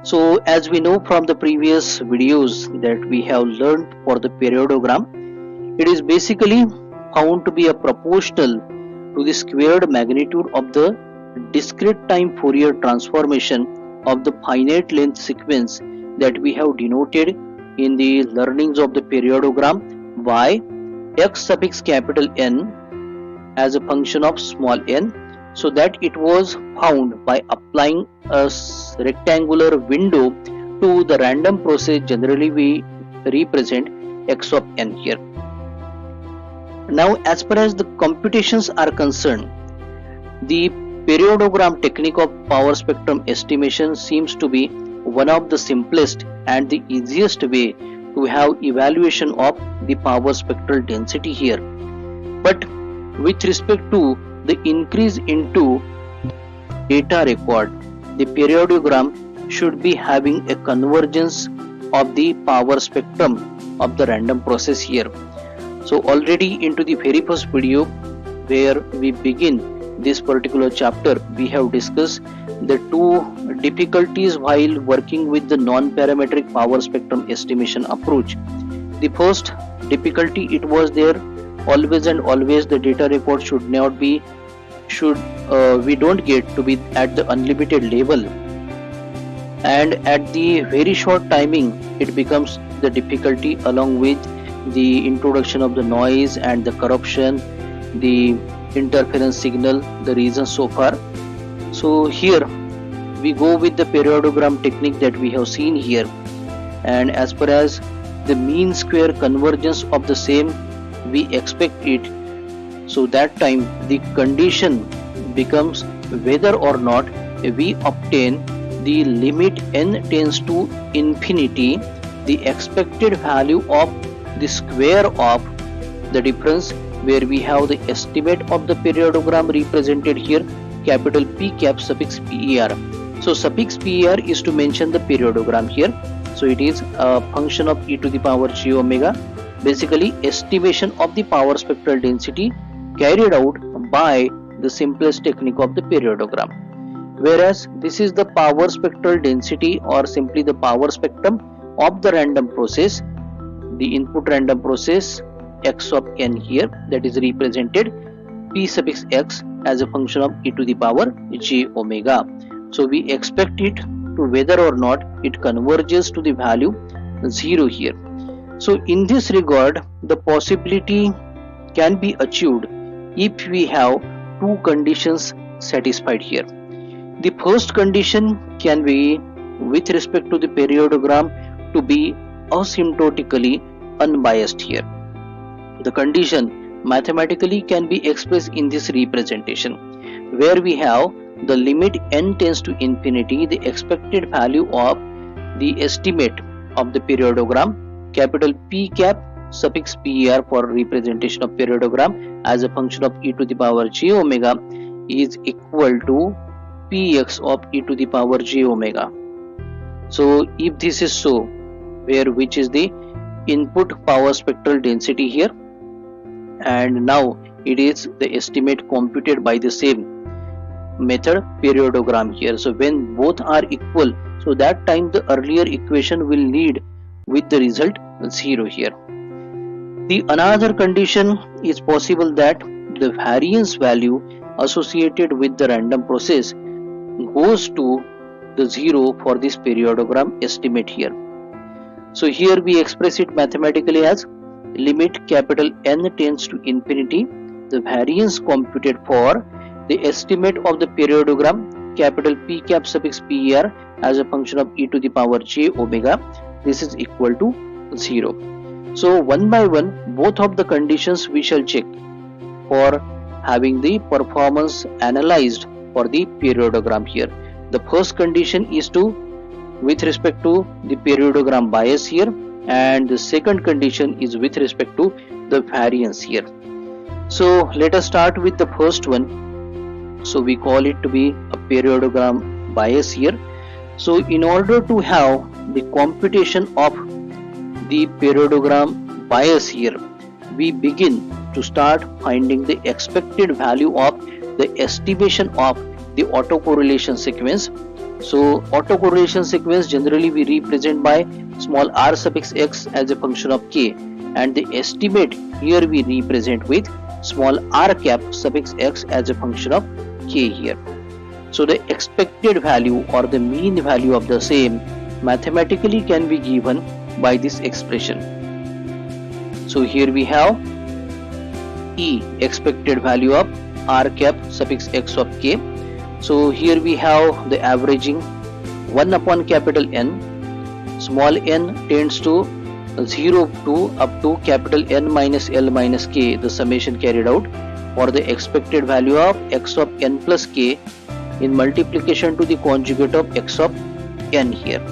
So as we know from the previous videos that we have learned for the periodogram, it is basically found to be a proportional to the squared magnitude of the discrete time Fourier transformation of the finite length sequence that we have denoted in the learnings of the periodogram by x suffix capital N as a function of small n, so that it was found by applying a rectangular window to the random process. Generally we represent x of n here. Now as far as the computations are concerned, the periodogram technique of power spectrum estimation seems to be one of the simplest and the easiest way to have evaluation of the power spectral density here. But with respect to the increase into data record, the periodogram should be having a convergence of the power spectrum of the random process here. So already into the very first video where we begin this particular chapter, we have discussed the two difficulties while working with the non-parametric power spectrum estimation approach. The first difficulty, it was there always and always the data record should not be we don't get to be at the unlimited level, and at the very short timing it becomes the difficulty, along with the introduction of the noise and the corruption, the interference signal, the reasons so far. So here we go with the periodogram technique that we have seen here, and as far as the mean square convergence of the same we expect it, so that time the condition becomes whether or not we obtain the limit n tends to infinity, the expected value of the square of the difference, where we have the estimate of the periodogram represented here capital P cap suffix per. So suffix per is to mention the periodogram here, so it is a function of e to the power j omega, basically estimation of the power spectral density carried out by the simplest technique of the periodogram. Whereas this is the power spectral density, or simply the power spectrum of the random process, the input random process x of n here, that is represented p suffix x as a function of e to the power j omega. So we expect it to whether or not it converges to the value 0 here. So in this regard, the possibility can be achieved if we have two conditions satisfied here. The first condition can be with respect to the periodogram to be asymptotically unbiased here. The condition mathematically can be expressed in this representation, where we have the limit n tends to infinity, the expected value of the estimate of the periodogram capital P cap suffix per for representation of periodogram as a function of e to the power j omega is equal to px of e to the power j omega. So if this is so, where which is the input power spectral density here, and now it is the estimate computed by the same method periodogram here. So when both are equal, so that time the earlier equation will lead with the result 0 here. The another condition is possible that the variance value associated with the random process goes to the 0 for this periodogram estimate here. So here we express it mathematically as limit capital N tends to infinity, the variance computed for the estimate of the periodogram capital P cap suffix per as a function of e to the power j omega, this is equal to 0. So one by one both of the conditions we shall check for having the performance analyzed for the periodogram here. The first condition is to with respect to the periodogram bias here, and the second condition is with respect to the variance here. So let us start with the first one. So we call it to be a periodogram bias here. So in order to have the computation of the periodogram bias here, we begin to start finding the expected value of the estimation of the autocorrelation sequence. So autocorrelation sequence generally we represent by small r suffix x as a function of k, and the estimate here we represent with small r cap suffix x as a function of k here. So the expected value or the mean value of the same mathematically can be given by this expression. So here we have E, expected value of r cap suffix x of k. So here we have the averaging 1 upon capital N, small n tends to 0 to up to capital N minus L minus k, the summation carried out for the expected value of x of n plus k in multiplication to the conjugate of x of n here.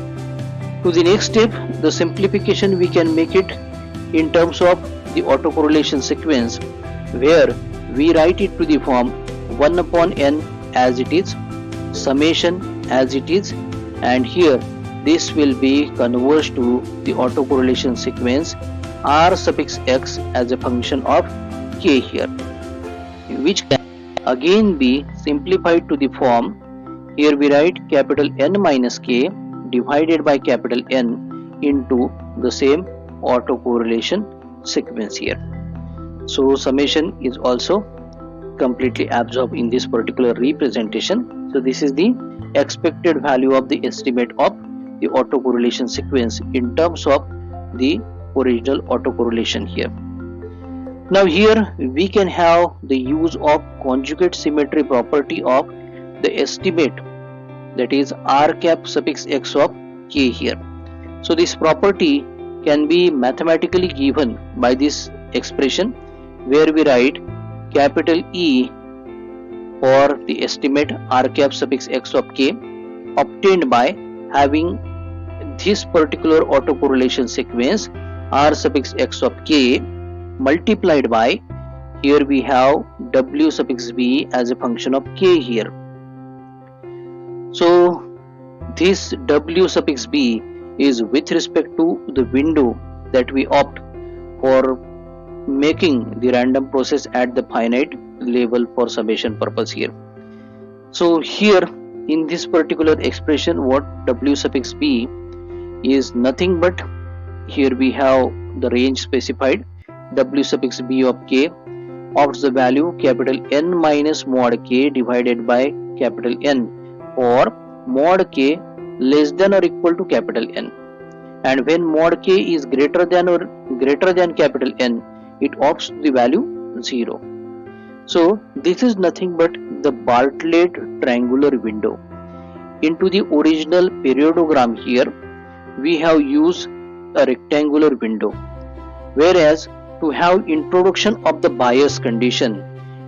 To the next step, the simplification we can make it in terms of the autocorrelation sequence, where we write it to the form 1 upon n as it is, summation as it is, and here this will be converged to the autocorrelation sequence r suffix x as a function of k here, which can again be simplified to the form, here we write capital N minus k divided by capital N into the same autocorrelation sequence here. So summation is also completely absorbed in this particular representation. So this is the expected value of the estimate of the autocorrelation sequence in terms of the original autocorrelation here. Now here we can have the use of conjugate symmetry property of the estimate, that is r cap suffix x of k here. So this property can be mathematically given by this expression, where we write capital E for the estimate r cap suffix x of k obtained by having this particular autocorrelation sequence r suffix x of k multiplied by, here we have w suffix b as a function of k here. So this w suffix b is with respect to the window that we opt for making the random process at the finite level for summation purpose here. So here in this particular expression, what w suffix b is nothing but, here we have the range specified, w suffix b of k opts the value capital N minus mod k divided by capital N, or mod k less than or equal to capital N, and when mod k is greater than capital N, it opts the value 0. So this is nothing but the Bartlett triangular window. Into the original periodogram here we have used a rectangular window, whereas to have introduction of the bias condition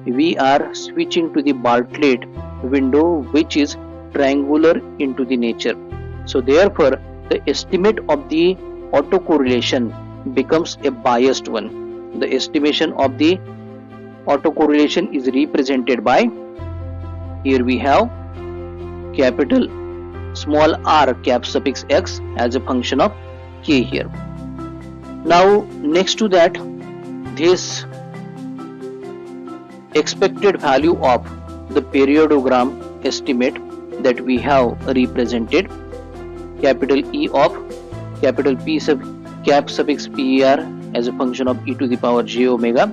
we are switching to the Bartlett window, which is triangular into the nature. So therefore the estimate of the autocorrelation becomes a biased one. The estimation of the autocorrelation is represented by, here we have capital small r cap suffix x as a function of k here. Now next to that, this expected value of the periodogram estimate that we have represented, capital E of capital P sub cap suffix per as a function of e to the power j omega,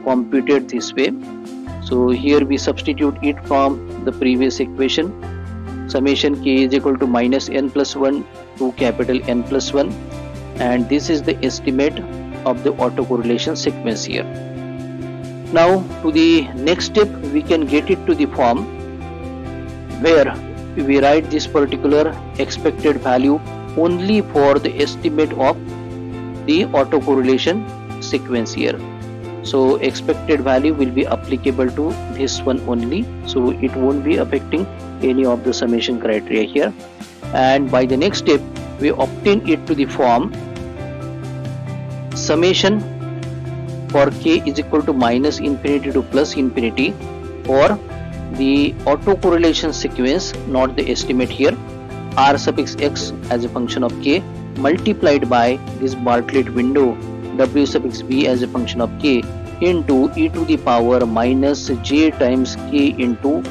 computed this way. So here we substitute it from the previous equation, summation k is equal to minus n plus 1 to capital N plus 1, and this is the estimate of the autocorrelation sequence here. Now to the next step, we can get it to the form where we write this particular expected value only for the estimate of the autocorrelation sequence here. So expected value will be applicable to this one only, so it won't be affecting any of the summation criteria here. And by the next step we obtain it to the form summation for k is equal to minus infinity to plus infinity for the autocorrelation sequence, not the estimate here, r suffix x as a function of k multiplied by this Bartlett window w suffix b as a function of k into e to the power minus j times k into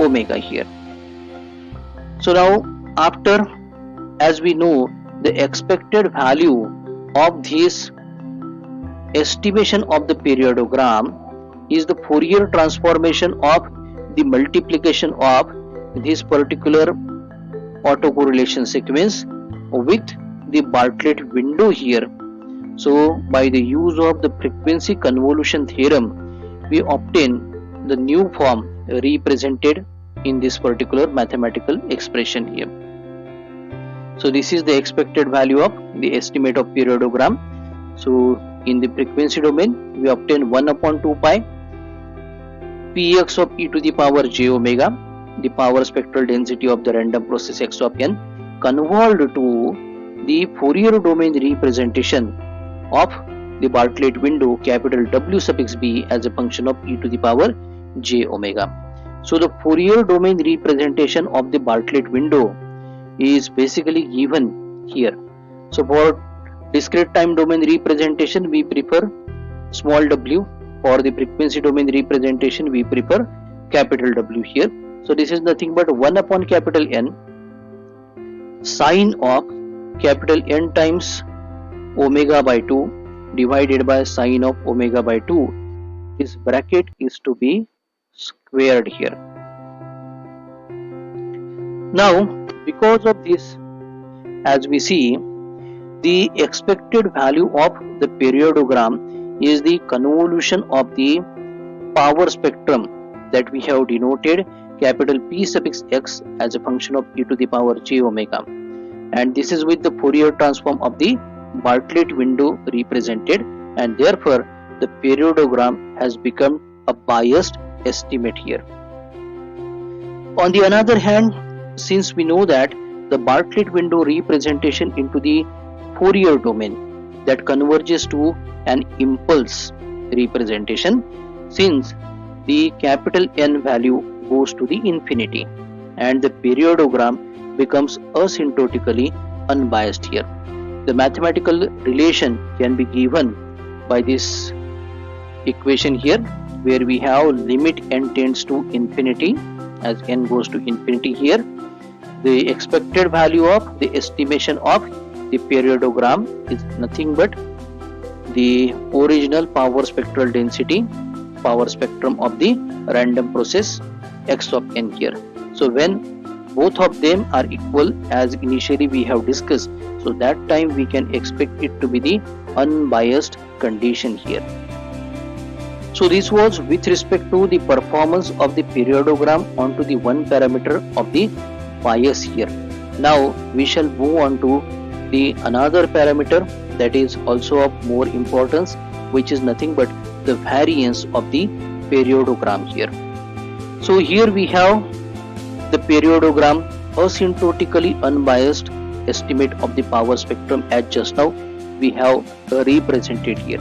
omega here. So now after, as we know, the expected value of this estimation of the periodogram is the Fourier transformation of the multiplication of this particular autocorrelation sequence with the Bartlett window here. So by the use of the frequency convolution theorem, we obtain the new form represented in this particular mathematical expression here. So this is the expected value of the estimate of periodogram. So in the frequency domain, we obtain 1 upon 2 pi px of e to the power j omega, the power spectral density of the random process x of n, convolved to the Fourier domain representation of the Bartlett window capital W suffix b as a function of e to the power j omega. So the Fourier domain representation of the Bartlett window is basically given here. So for discrete time domain representation, we prefer small w. For the frequency domain representation, we prefer capital W here. So this is nothing but 1 upon capital N sine of capital N times omega by 2 divided by sine of omega by 2. This bracket is to be squared here. Now, because of this, as we see, the expected value of the periodogram is the convolution of the power spectrum that we have denoted capital P suffix x as a function of e to the power j omega, and this is with the Fourier transform of the Bartlett window represented, and therefore the periodogram has become a biased estimate here. On the other hand, since we know that the Bartlett window representation into the Fourier domain that converges to an impulse representation, since the capital N value goes to the infinity and the periodogram becomes asymptotically unbiased here. The mathematical relation can be given by this equation here, where we have limit n tends to infinity as n goes to infinity here. The expected value of the estimation of the periodogram is nothing but the original power spectral density, power spectrum of the random process x of n here. So when both of them are equal, as initially we have discussed, so that time we can expect it to be the unbiased condition here. So this was with respect to the performance of the periodogram onto the one parameter of the bias here. Now we shall move on to the another parameter that is also of more importance, which is nothing but the variance of the periodogram here. So here we have the periodogram asymptotically unbiased estimate of the power spectrum as just now we have represented here.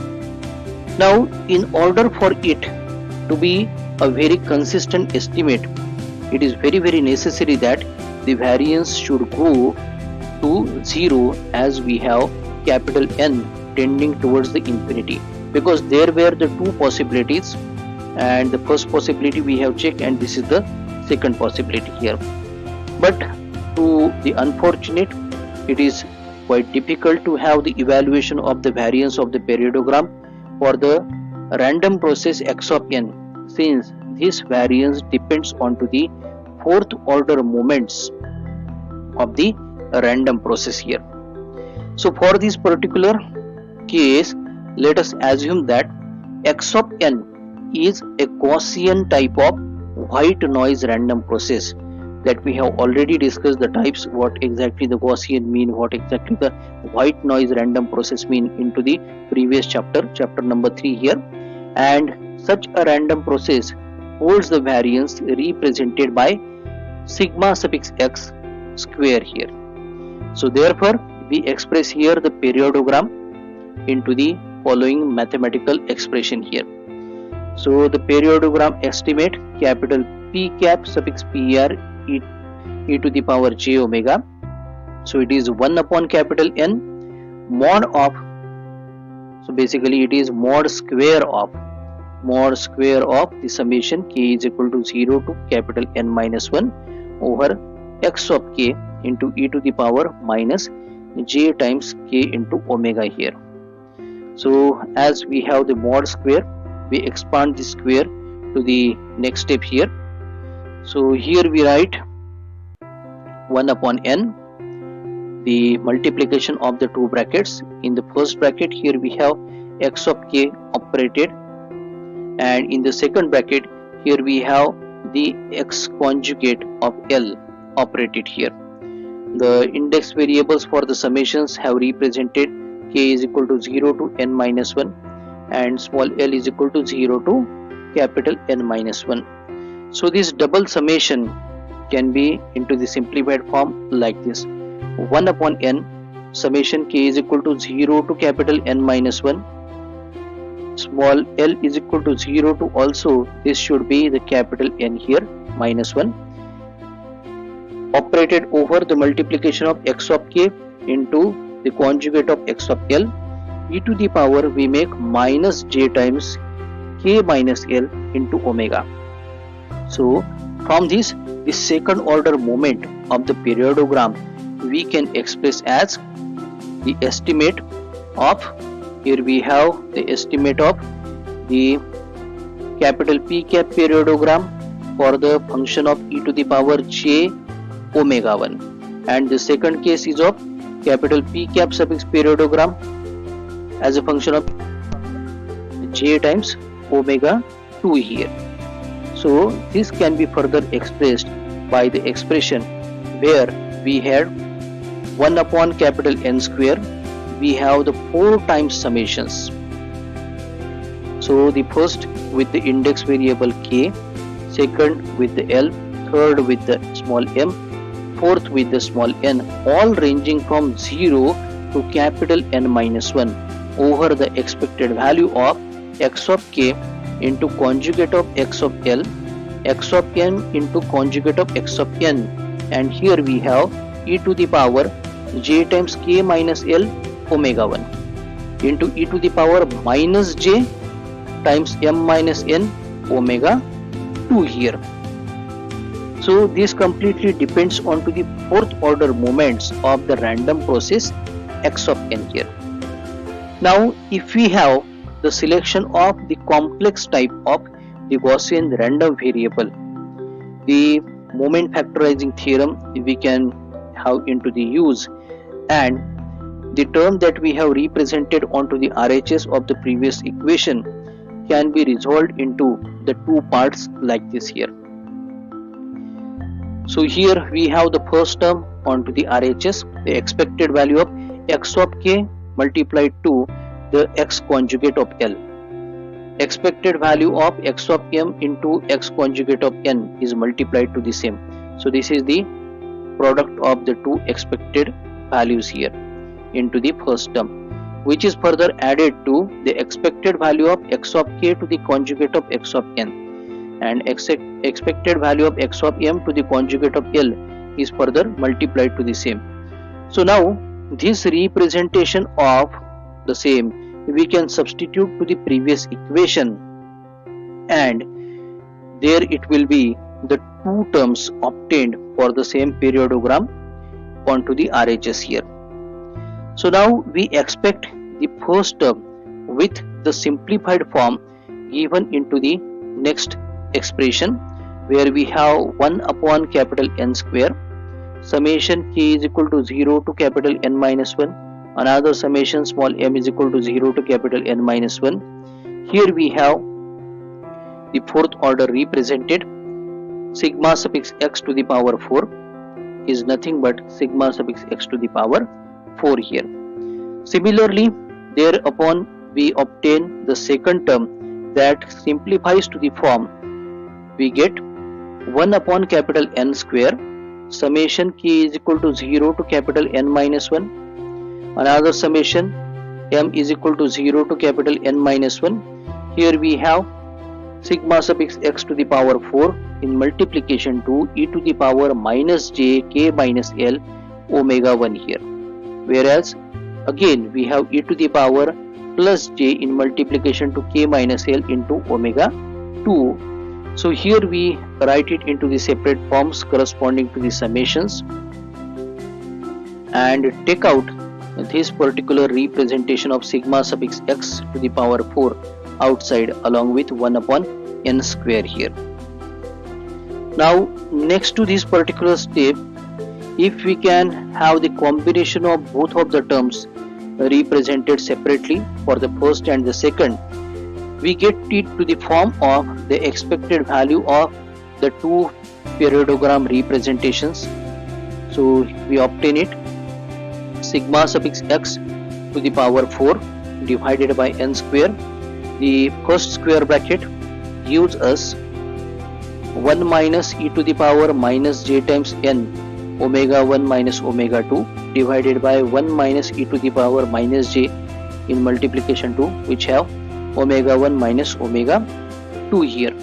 Now in order for it to be a very consistent estimate, it is very necessary that the variance should go to 0 as we have capital N tending towards the infinity, because there were the two possibilities, and the first possibility we have checked and this is the second possibility here. But to the unfortunate, it is quite difficult to have the evaluation of the variance of the periodogram for the random process x of n, since this variance depends on to the fourth order moments of the random process here. So for this particular case, let us assume that x of n is a Gaussian type of white noise random process that we have already discussed the types, what exactly the Gaussian mean, what exactly the white noise random process mean into the previous chapter number 3 here. And such a random process holds the variance represented by sigma suffix x square here. So therefore we express here the periodogram into the following mathematical expression here. So the periodogram estimate capital P cap suffix PR e to the power j omega. So it is 1 upon capital N mod of, so basically it is mod square of the summation k is equal to 0 to capital N minus 1 over x of k into e to the power minus j times k into omega here. So as we have the mod square, we expand the square to the next step here. So here we write 1 upon n, the multiplication of the two brackets. In the first bracket here we have x of k operated, and in the second bracket here we have the x conjugate of L operated here. The index variables for the summations have represented k is equal to 0 to n minus 1 and small l is equal to 0 to capital N minus 1. So this double summation can be into the simplified form like this: 1 upon n summation k is equal to 0 to capital N minus 1, small l is equal to 0 to, also this should be the capital N here, minus 1, operated over the multiplication of x of k into the conjugate of x of L, e to the power we make minus j times k minus L into omega. So from this, the second order moment of the periodogram we can express as the estimate of, here we have the estimate of the capital P cap periodogram for the function of e to the power j omega 1, and the second case is of capital P cap suffix periodogram as a function of j times omega 2 here. So this can be further expressed by the expression where we had 1 upon capital N square, we have the 4 times summations. So the first with the index variable k, second with the L, third with the small m, fourth with the small n, all ranging from 0 to capital N minus 1 over the expected value of x of k into conjugate of x of L, x of n into conjugate of x of n, and here we have e to the power j times k minus L omega 1 into e to the power minus j times m minus n omega 2 here. So this completely depends on to the fourth order moments of the random process x of n here. Now if we have the selection of the complex type of the Gaussian random variable, the moment factorizing theorem we can have into the use, and the term that we have represented onto the RHS of the previous equation can be resolved into the two parts like this here. So here we have the first term onto the RHS, the expected value of x of k multiplied to the x conjugate of L. Expected value of x of m into x conjugate of n is multiplied to the same. So this is the product of the two expected values here into the first term, which is further added to the expected value of x of k to the conjugate of x of n, and expected value of x of m to the conjugate of L is further multiplied to the same. So now this representation of the same we can substitute to the previous equation, and there it will be the two terms obtained for the same periodogram onto the RHS here. So now we expect the first term with the simplified form given into the next expression, where we have 1 upon capital N square, summation k is equal to 0 to capital N minus 1, another summation small m is equal to 0 to capital N minus 1. Here we have the fourth order represented. Sigma suffix x to the power 4 is nothing but sigma suffix x to the power 4 here. Similarly, thereupon we obtain the second term that simplifies to the form we get 1 upon capital N square, summation k is equal to 0 to capital N minus 1, another summation m is equal to 0 to capital N minus 1. Here we have sigma suffix x to the power 4 in multiplication to e to the power minus j k minus L omega 1 here, whereas again we have e to the power plus j in multiplication to k minus L into omega 2. So here we write it into the separate forms corresponding to the summations. and take out this particular representation of sigma suffix x to the power 4 outside along with 1 upon n square here. Now next to this particular step, if we can have the combination of both of the terms represented separately for the first and the second, we get it to the form of the expected value of the two parallelogram representations. So we obtain it sigma suffix x to the power 4 divided by n square. The first square bracket gives us 1 minus e to the power minus j times n omega 1 minus omega 2 divided by 1 minus e to the power minus j in multiplication 2, which have omega 1 minus omega 2 here.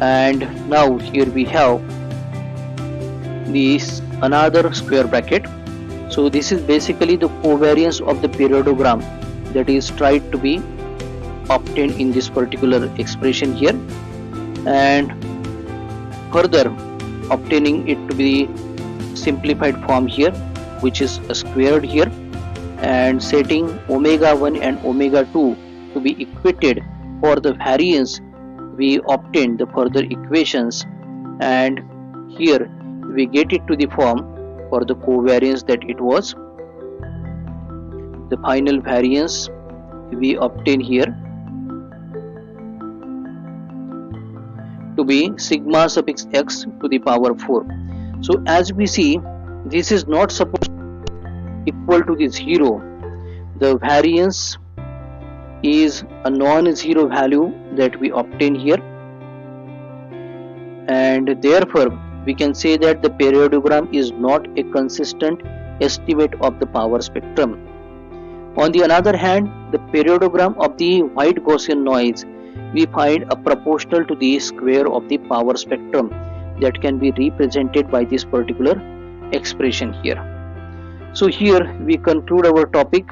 And now here we have this another square bracket. So this is basically the covariance of the parallelogram that is tried to be obtained in this particular expression here, and further obtaining it to be simplified form here, which is squared here, and setting omega 1 and omega 2 to be equated for the variance, we obtain the further equations, and here we get it to the form for the covariance that it was. The final variance we obtain here to be sigma suffix x to the power 4. So as we see, this is not supposed to equal to the 0. The variance is a non-zero value that we obtain here, and therefore we can say that the parallelogram is not a consistent estimate of the power spectrum. On the other hand, the parallelogram of the white Gaussian noise we find a proportional to the square of the power spectrum that can be represented by this particular expression here. So here we conclude our topic.